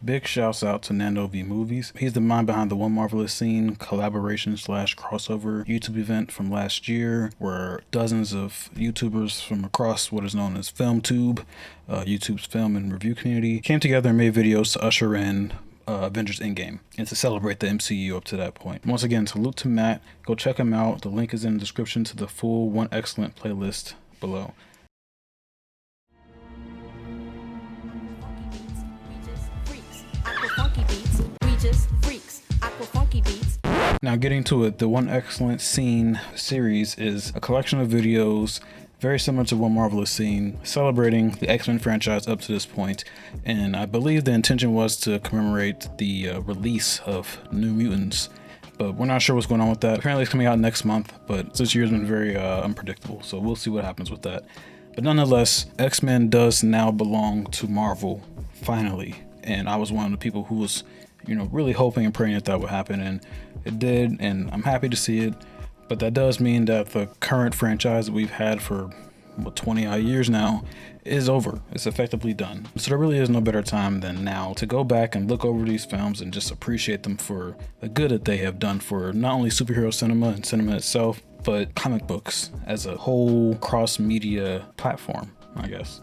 Big shouts out to Nando v Movies. He's the mind behind the One Marvelous Scene collaboration slash crossover YouTube event from last year, where dozens of YouTubers from across what is known as FilmTube, YouTube's film and review community, came together and made videos to usher in Avengers Endgame and to celebrate the MCU up to that point. Once again, salute to Matt. Go check him out. The link is in the description to the full One X-Cellent playlist below. Now getting to it, the One X-Cellent Scene series is a collection of videos very similar to One Marvelous Scene, celebrating the X-Men franchise up to this point, and I believe the intention was to commemorate the release of New Mutants, but we're not sure what's going on with that. Apparently it's coming out next month, but this year's been very unpredictable, so we'll see what happens with that. But nonetheless, X-Men does now belong to Marvel, finally, and I was one of the people who was, really hoping and praying that would happen, and it did, and I'm happy to see it. But that does mean that the current franchise that we've had for 20 odd years now is over. It's effectively done. So there really is no better time than now to go back and look over these films and just appreciate them for the good that they have done for not only superhero cinema and cinema itself, but comic books as a whole cross-media platform, I guess.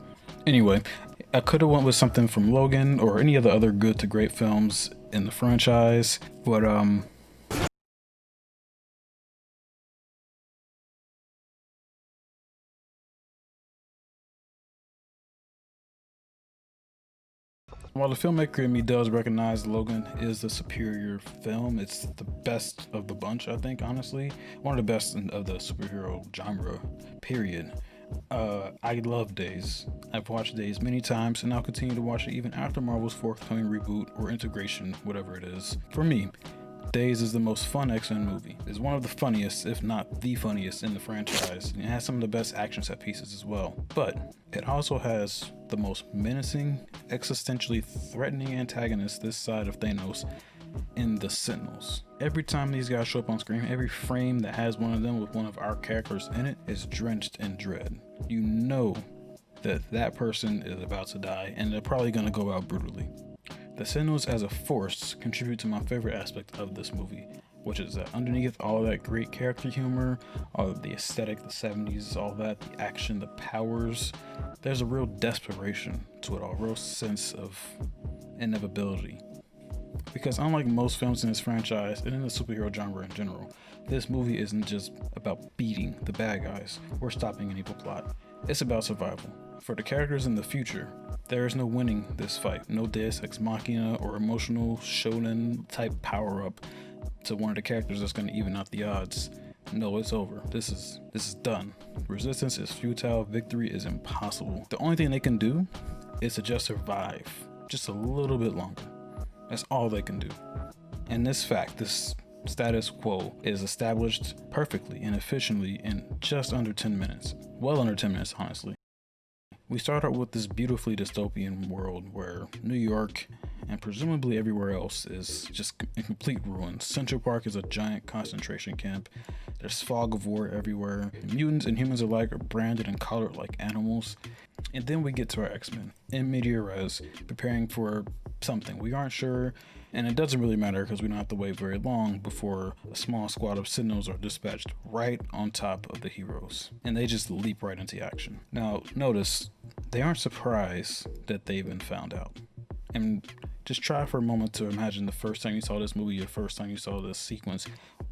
Anyway, I could have went with something from Logan or any of the other good to great films in the franchise, but while the filmmaker in me does recognize Logan is the superior film, it's the best of the bunch, I think, honestly. One of the best of the superhero genre, period. I love Days. I've watched Days many times, and I'll continue to watch it even after Marvel's forthcoming reboot or integration, whatever it is. For me, Days is the most fun X-Men movie. It's one of the funniest, if not the funniest, in the franchise. And it has some of the best action set pieces as well. But it also has the most menacing, existentially threatening antagonist this side of Thanos in the Sentinels. Every time these guys show up on screen, every frame that has one of them with one of our characters in it is drenched in dread. You know that that person is about to die, and they're probably going to go out brutally. The Sentinels as a force contribute to my favorite aspect of this movie, which is that underneath all that great character humor, all of the aesthetic, the 70s, all that, the action, the powers, there's a real desperation to it all, a real sense of inevitability. Because unlike most films in this franchise and in the superhero genre in general, this movie isn't just about beating the bad guys or stopping an evil plot. It's about survival. For the characters in the future, there is no winning this fight. No Deus Ex Machina or emotional shonen type power up to one of the characters that's going to even out the odds. No, it's over. This is done. Resistance is futile. Victory is impossible. The only thing they can do is to just survive just a little bit longer. That's all they can do. And this fact, this status quo, is established perfectly and efficiently in just under 10 minutes. Well under 10 minutes, honestly. We start out with this beautifully dystopian world where New York and presumably everywhere else is just in complete ruin. Central Park is a giant concentration camp. There's fog of war everywhere. Mutants and humans alike are branded and colored like animals. And then we get to our X-Men in media res, preparing for something. We aren't sure, and it doesn't really matter because we don't have to wait very long before a small squad of Sentinels are dispatched right on top of the heroes, and they just leap right into action. Now, notice, they aren't surprised that they've been found out. And just try for a moment to imagine the first time you saw this movie, the first time you saw this sequence,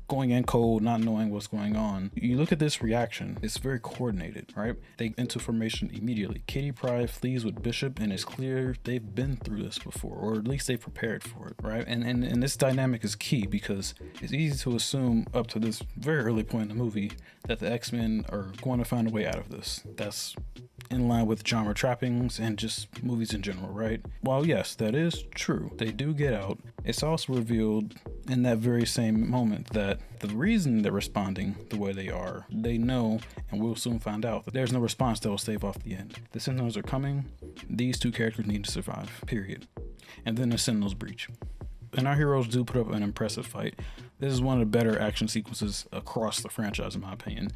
going in cold, not knowing what's going on. You look at this reaction, it's very coordinated, right? They into formation immediately. Kitty Pryde flees with Bishop, and it's clear they've been through this before, or at least they prepared for it, right? And this dynamic is key because it's easy to assume up to this very early point in the movie that the X-Men are going to find a way out of this. That's in line with genre trappings and just movies in general, right? While yes, that is true, they do get out, it's also revealed in that very same moment that the reason they're responding the way they are, they know, and we'll soon find out, that there's no response that will stave off the end. The Sentinels are coming, these two characters need to survive, period. And then the Sentinels breach. And our heroes do put up an impressive fight. This is one of the better action sequences across the franchise, in my opinion.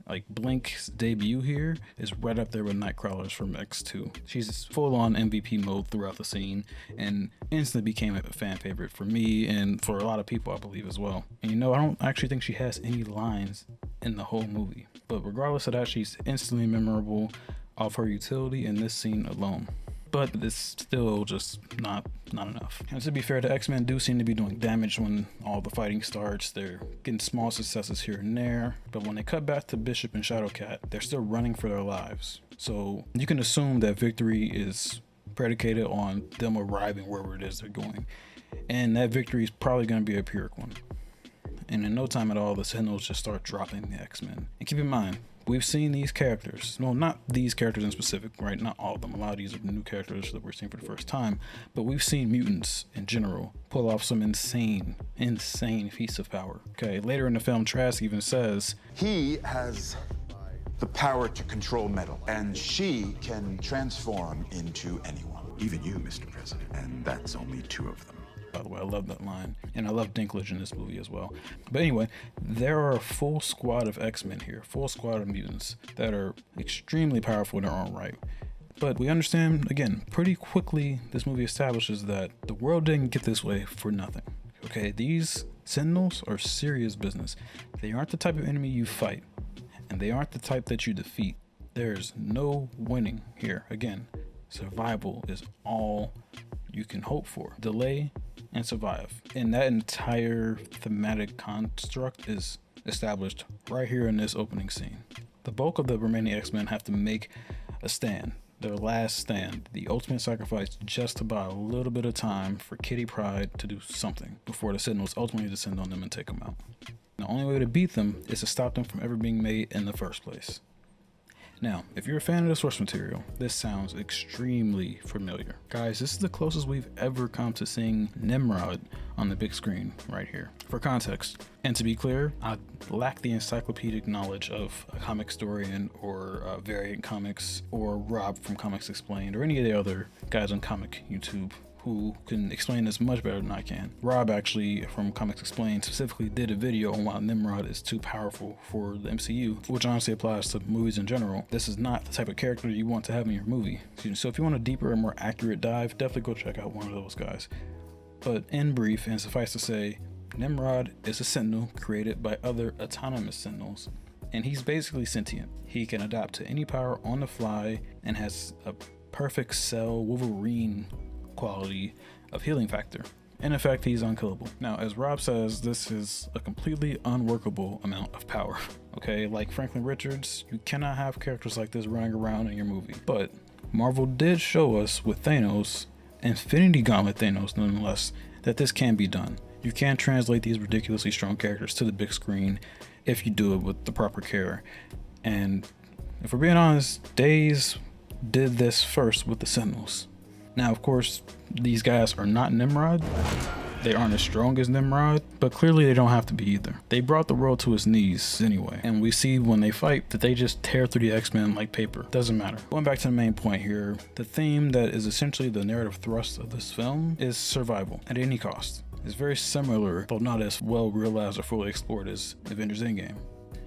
Like Blink's debut here is right up there with Nightcrawler's from X2. She's full on MVP mode throughout the scene and instantly became a fan favorite for me and for a lot of people, I believe, as well. And you know, I don't actually think she has any lines in the whole movie, but regardless of that, she's instantly memorable off her utility in this scene alone. But it's still just not enough. And to be fair, the X-Men do seem to be doing damage when all the fighting starts. They're getting small successes here and there, but when they cut back to Bishop and Shadowcat, they're still running for their lives. So you can assume that victory is predicated on them arriving wherever it is they're going. And that victory is probably going to be a Pyrrhic one. And in no time at all, the Sentinels just start dropping the X-Men. And keep in mind, we've seen these characters, no, not these characters in specific, right? Not all of them. A lot of these are new characters that we're seeing for the first time, but we've seen mutants in general pull off some insane feats of power. Okay, later in the film, Trask even says, he has the power to control metal, and she can transform into anyone. Even you, Mr. President, and that's only 2 of them. By the way, I love that line, and I love Dinklage in this movie as well. But anyway, there are a full squad of X-Men here, full squad of mutants that are extremely powerful in their own right. But we understand, again, pretty quickly, this movie establishes that the world didn't get this way for nothing. Okay, these Sentinels are serious business. They aren't the type of enemy you fight, and they aren't the type that you defeat. There's no winning here. Again, survival is all you can hope for. Delay and survive. And that entire thematic construct is established right here in this opening scene. The bulk of the remaining X-Men have to make a stand, their last stand, the ultimate sacrifice, just to buy a little bit of time for Kitty Pryde to do something before the Sentinels ultimately descend on them and take them out. The only way to beat them is to stop them from ever being made in the first place. Now, if you're a fan of the source material, this sounds extremely familiar. Guys, this is the closest we've ever come to seeing Nimrod on the big screen right here. For context, and to be clear, I lack the encyclopedic knowledge of a comic historian or Variant Comics or Rob from Comics Explained or any of the other guys on comic YouTube who can explain this much better than I can. Rob actually from Comics Explained specifically did a video on why Nimrod is too powerful for the MCU, which honestly applies to movies in general. This is not the type of character you want to have in your movie. So if you want a deeper and more accurate dive, definitely go check out one of those guys. But in brief, and suffice to say, Nimrod is a Sentinel created by other autonomous Sentinels, and he's basically sentient. He can adapt to any power on the fly and has a perfect cell Wolverine quality of healing factor. In effect, he's unkillable. Now, as Rob says, this is a completely unworkable amount of power. Okay, like Franklin Richards, you cannot have characters like this running around in your movie. But Marvel did show us with Thanos, Infinity Gauntlet Thanos nonetheless, that this can be done. You can translate these ridiculously strong characters to the big screen if you do it with the proper care. And if we're being honest, Days did this first with the Sentinels. Now, of course, these guys are not Nimrod. They aren't as strong as Nimrod, but clearly they don't have to be either. They brought the world to its knees anyway, and we see when they fight that they just tear through the X-Men like paper. Doesn't matter. Going back to the main point here, the theme that is essentially the narrative thrust of this film is survival at any cost. It's very similar, though not as well realized or fully explored as Avengers Endgame.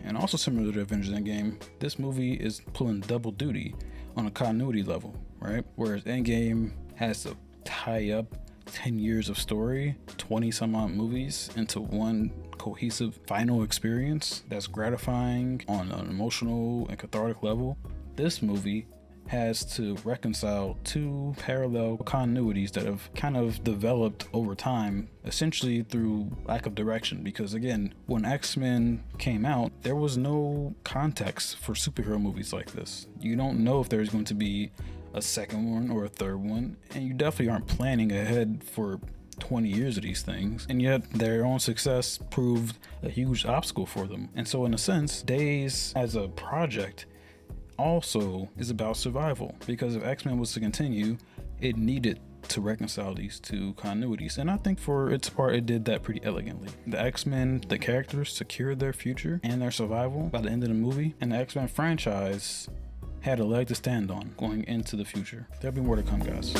And also similar to Avengers Endgame, this movie is pulling double duty on a continuity level, right? Whereas Endgame has to tie up 10 years of story, 20 some odd movies into one cohesive final experience that's gratifying on an emotional and cathartic level. This movie has to reconcile 2 parallel continuities that have kind of developed over time, essentially through lack of direction. Because again, when X-Men came out, there was no context for superhero movies like this. You don't know if there's going to be a second one or a third one, and you definitely aren't planning ahead for 20 years of these things, and yet their own success proved a huge obstacle for them. And so in a sense, Days as a project also is about survival, because if X-Men was to continue, it needed to reconcile these 2 continuities, and I think for its part it did that pretty elegantly. The X-Men, the characters, secured their future and their survival by the end of the movie, and the X-Men franchise had a leg to stand on going into the future. There'll be more to come, guys.